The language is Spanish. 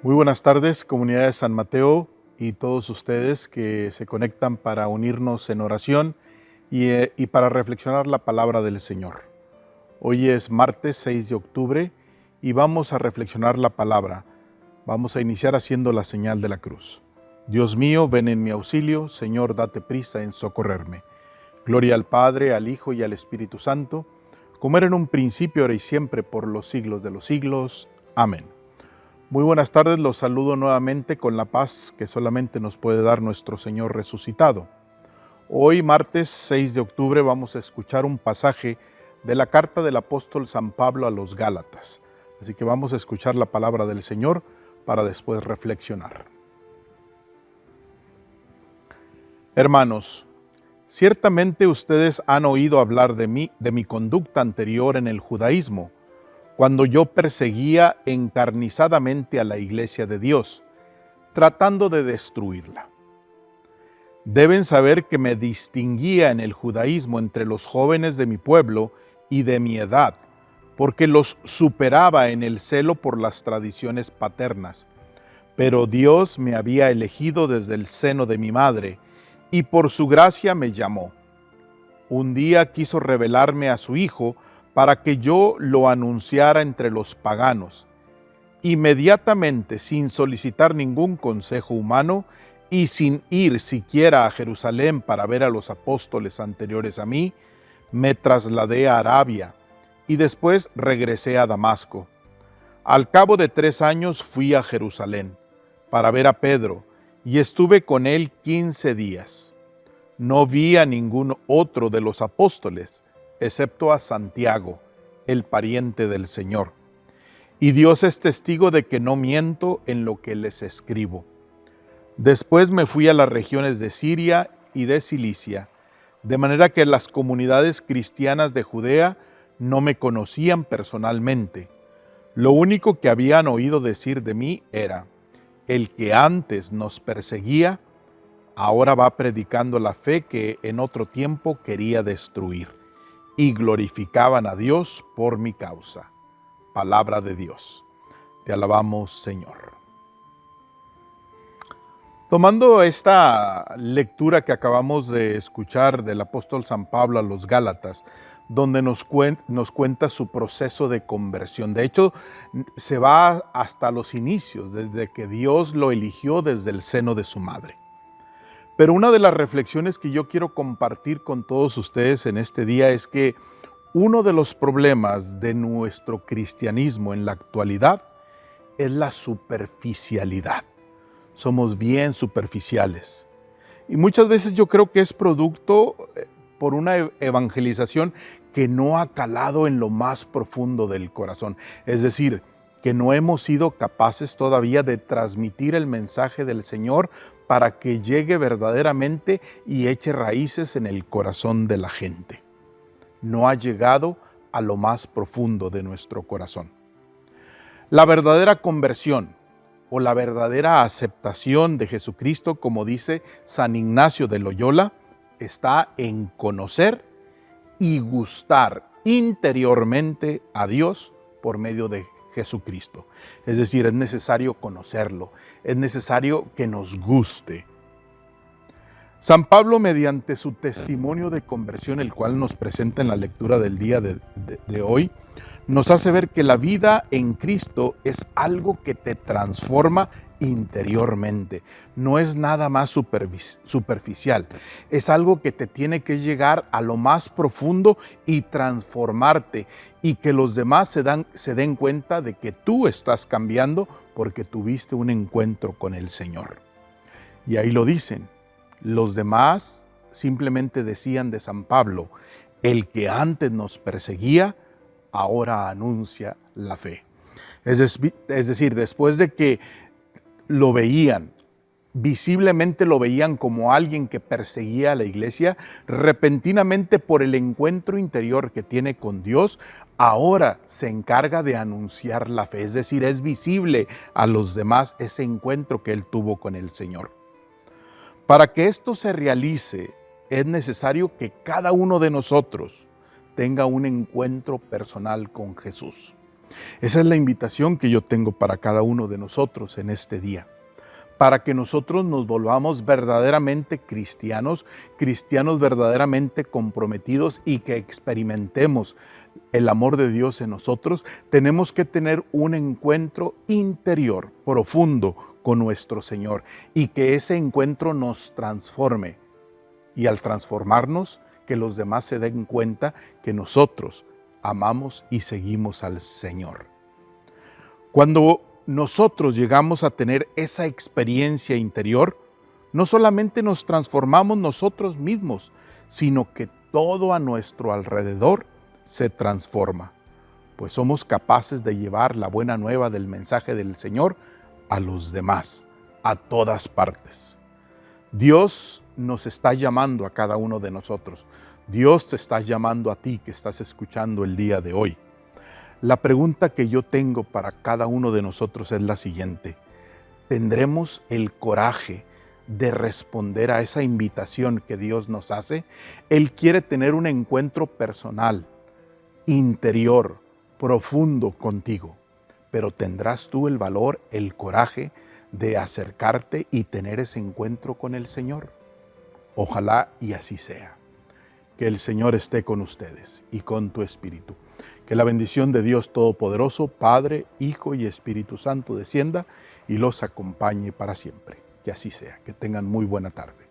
Muy buenas tardes, comunidad de San Mateo y todos ustedes que se conectan para unirnos en oración y para reflexionar la palabra del Señor. Hoy es martes 6 de octubre y vamos a reflexionar la palabra. Vamos a iniciar haciendo la señal de la cruz. Dios mío, ven en mi auxilio, Señor, date prisa en socorrerme. Gloria al Padre, al Hijo y al Espíritu Santo, como era en un principio, ahora y siempre, por los siglos de los siglos. Amén. Muy buenas tardes, los saludo nuevamente con la paz que solamente nos puede dar nuestro Señor resucitado. Hoy, martes 6 de octubre, vamos a escuchar un pasaje de la carta del apóstol San Pablo a los Gálatas. Así que vamos a escuchar la palabra del Señor para después reflexionar. Hermanos, ciertamente ustedes han oído hablar de mí, de mi conducta anterior en el judaísmo, cuando yo perseguía encarnizadamente a la iglesia de Dios, tratando de destruirla. Deben saber que me distinguía en el judaísmo entre los jóvenes de mi pueblo y de mi edad, porque los superaba en el celo por las tradiciones paternas. Pero Dios me había elegido desde el seno de mi madre, y por su gracia me llamó. Un día quiso revelarme a su Hijo para que yo lo anunciara entre los paganos. Inmediatamente, sin solicitar ningún consejo humano y sin ir siquiera a Jerusalén para ver a los apóstoles anteriores a mí, me trasladé a Arabia y después regresé a Damasco. Al cabo de 3 años fui a Jerusalén para ver a Pedro y estuve con él 15 días. No vi a ningún otro de los apóstoles, excepto a Santiago, el pariente del Señor. Y Dios es testigo de que no miento en lo que les escribo. Después me fui a las regiones de Siria y de Cilicia, de manera que las comunidades cristianas de Judea no me conocían personalmente. Lo único que habían oído decir de mí era: el que antes nos perseguía, ahora va predicando la fe que en otro tiempo quería destruir, y glorificaban a Dios por mi causa. Palabra de Dios. Te alabamos, Señor. Tomando esta lectura que acabamos de escuchar del apóstol San Pablo a los Gálatas, donde nos cuenta su proceso de conversión. De hecho, se va hasta los inicios, desde que Dios lo eligió desde el seno de su madre. Pero una de las reflexiones que yo quiero compartir con todos ustedes en este día es que uno de los problemas de nuestro cristianismo en la actualidad es la superficialidad. Somos bien superficiales. Y muchas veces yo creo que es producto por una evangelización que no ha calado en lo más profundo del corazón. Es decir, que no hemos sido capaces todavía de transmitir el mensaje del Señor para que llegue verdaderamente y eche raíces en el corazón de la gente. No ha llegado a lo más profundo de nuestro corazón. La verdadera conversión o la verdadera aceptación de Jesucristo, como dice San Ignacio de Loyola, está en conocer y gustar interiormente a Dios por medio de Jesucristo. Es decir, es necesario conocerlo, es necesario que nos guste. San Pablo, mediante su testimonio de conversión, el cual nos presenta en la lectura del día de hoy, nos hace ver que la vida en Cristo es algo que te transforma interiormente. No es nada más superficial. Es algo que te tiene que llegar a lo más profundo y transformarte, y que los demás se den cuenta de que tú estás cambiando porque tuviste un encuentro con el Señor. Y ahí lo dicen. Los demás simplemente decían de San Pablo: el que antes nos perseguía, ahora anuncia la fe. Es decir, después de que lo veían, visiblemente lo veían como alguien que perseguía a la iglesia, repentinamente por el encuentro interior que tiene con Dios, ahora se encarga de anunciar la fe. Es decir, es visible a los demás ese encuentro que él tuvo con el Señor. Para que esto se realice, es necesario que cada uno de nosotros tenga un encuentro personal con Jesús. Esa es la invitación que yo tengo para cada uno de nosotros en este día, para que nosotros nos volvamos verdaderamente cristianos, cristianos verdaderamente comprometidos y que experimentemos el amor de Dios en nosotros. Tenemos que tener un encuentro interior, profundo con nuestro Señor, y que ese encuentro nos transforme. Y al transformarnos, que los demás se den cuenta que nosotros amamos y seguimos al Señor. Cuando nosotros llegamos a tener esa experiencia interior, no solamente nos transformamos nosotros mismos, sino que todo a nuestro alrededor se transforma, pues somos capaces de llevar la buena nueva del mensaje del Señor a los demás, a todas partes. Dios nos está llamando a cada uno de nosotros. Dios te está llamando a ti que estás escuchando el día de hoy. La pregunta que yo tengo para cada uno de nosotros es la siguiente: ¿tendremos el coraje de responder a esa invitación que Dios nos hace? Él quiere tener un encuentro personal, interior, profundo contigo, pero ¿tendrás tú el valor, el coraje de acercarte y tener ese encuentro con el Señor? Ojalá y así sea. Que el Señor esté con ustedes y con tu espíritu. Que la bendición de Dios Todopoderoso, Padre, Hijo y Espíritu Santo descienda y los acompañe para siempre. Que así sea. Que tengan muy buena tarde.